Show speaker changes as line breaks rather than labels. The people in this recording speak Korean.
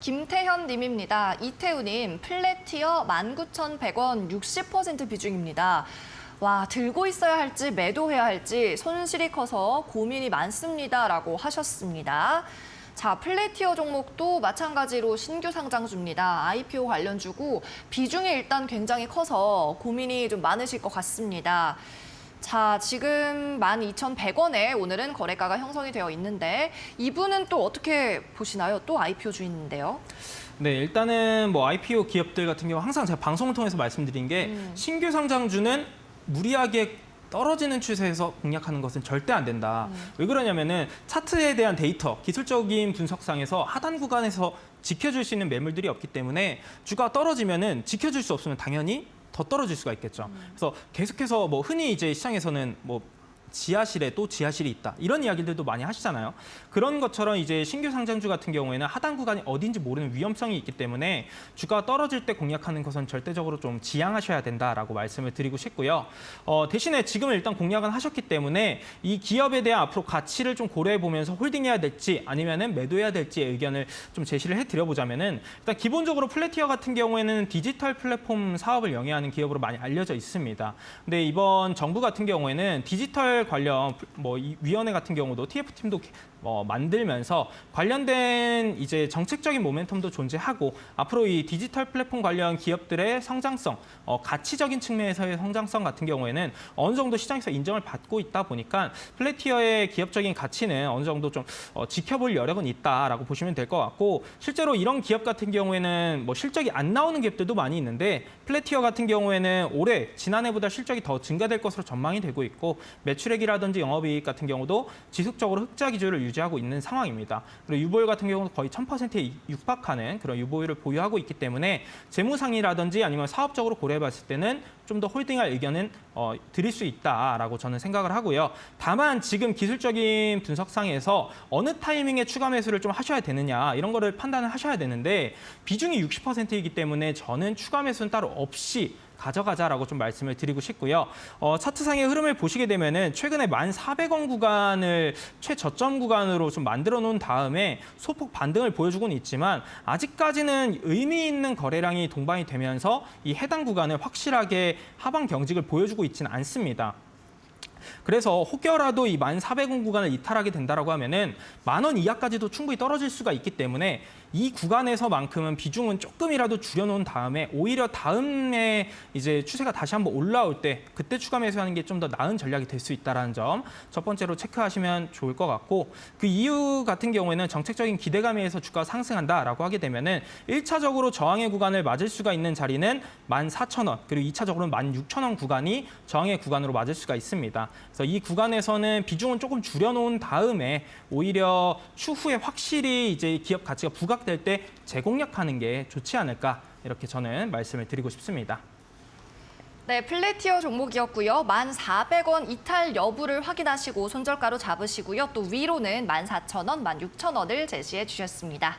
김태현 님입니다. 이태우님, 플래티어 19,100원 60% 비중입니다. 와, 들고 있어야 할지 매도해야 할지 손실이 커서 고민이 많습니다라고 하셨습니다. 자, 플래티어 종목도 마찬가지로 신규 상장주입니다. IPO 관련주고 비중이 일단 굉장히 커서 고민이 좀 많으실 것 같습니다. 자, 지금 12,100원에 오늘은 거래가가 형성이 되어 있는데 이분은 또 어떻게 보시나요? 또 IPO 주인인데요.
네, 일단은 뭐 IPO 기업들 같은 경우 항상 제가 방송을 통해서 말씀드린 게 신규 상장주는 무리하게 떨어지는 추세에서 공략하는 것은 절대 안 된다. 왜 그러냐면은 차트에 대한 데이터, 기술적인 분석상에서 하단 구간에서 지켜줄 수 있는 매물들이 없기 때문에 주가가 떨어지면은 지켜줄 수 없으면 당연히 더 떨어질 수가 있겠죠. 그래서 계속해서 뭐 흔히 이제 시장에서는 뭐 지하실에 또 지하실이 있다. 이런 이야기들도 많이 하시잖아요. 그런 것처럼 이제 신규 상장주 같은 경우에는 하단 구간이 어딘지 모르는 위험성이 있기 때문에 주가가 떨어질 때 공략하는 것은 절대적으로 좀 지양하셔야 된다라고 말씀을 드리고 싶고요. 대신에 지금은 일단 공략은 하셨기 때문에 이 기업에 대한 앞으로 가치를 좀 고려해 보면서 홀딩해야 될지 아니면은 매도해야 될지의 의견을 좀 제시를 해드려 보자면은 일단 기본적으로 플래티어 같은 경우에는 디지털 플랫폼 사업을 영위하는 기업으로 많이 알려져 있습니다. 근데 이번 정부 같은 경우에는 디지털 관련 뭐 위원회 같은 경우도 TF팀도 만들면서 관련된 이제 정책적인 모멘텀도 존재하고 앞으로 이 디지털 플랫폼 관련 기업들의 성장성, 가치적인 측면에서의 성장성 같은 경우에는 어느 정도 시장에서 인정을 받고 있다 보니까 플래티어의 기업적인 가치는 어느 정도 좀 지켜볼 여력은 있다라고 보시면 될 것 같고 실제로 이런 기업 같은 경우에는 뭐 실적이 안 나오는 기업들도 많이 있는데 플래티어 같은 경우에는 올해 지난해보다 실적이 더 증가될 것으로 전망이 되고 있고 매출액이라든지 영업이익 같은 경우도 지속적으로 흑자 기조를 유지하고 있는 상황입니다. 그리고 유보율 같은 경우는 거의 1000%에 육박하는 그런 유보율을 보유하고 있기 때문에 재무상이라든지 아니면 사업적으로 고려해봤을 때는 좀 더 홀딩할 의견은 드릴 수 있다라고 저는 생각을 하고요. 다만 지금 기술적인 분석상에서 어느 타이밍에 추가 매수를 좀 하셔야 되느냐 이런 거를 판단을 하셔야 되는데 비중이 60%이기 때문에 저는 추가 매수는 따로 없이 가져가자라고 좀 말씀을 드리고 싶고요. 차트상의 흐름을 보시게 되면은 최근에 1,400원 구간을 최저점 구간으로 좀 만들어 놓은 다음에 소폭 반등을 보여주고는 있지만 아직까지는 의미 있는 거래량이 동반이 되면서 이 해당 구간을 확실하게 하방 경직을 보여주고 있지는 않습니다. 그래서 혹여라도 이 1,400원 구간을 이탈하게 된다라고 하면은 10,000원 이하까지도 충분히 떨어질 수가 있기 때문에 이 구간에서만큼은 비중은 조금이라도 줄여놓은 다음에 오히려 다음에 이제 추세가 다시 한번 올라올 때 그때 추가 매수하는 게 좀 더 나은 전략이 될 수 있다는 점 첫 번째로 체크하시면 좋을 것 같고 그 이유 같은 경우에는 정책적인 기대감에 의해서 주가가 상승한다라고 하게 되면은 1차적으로 저항의 구간을 맞을 수가 있는 자리는 14,000원 그리고 2차적으로는 16,000원 구간이 저항의 구간으로 맞을 수가 있습니다. 그래서 이 구간에서는 비중은 조금 줄여놓은 다음에 오히려 추후에 확실히 이제 기업 가치가 부각될 때 재공략하는 게 좋지 않을까 이렇게 저는 말씀을 드리고 싶습니다.
네, 플래티어 종목이었고요. 1,400원 이탈 여부를 확인하시고 손절가로 잡으시고요. 또 위로는 14,000원, 16,000원을 제시해 주셨습니다.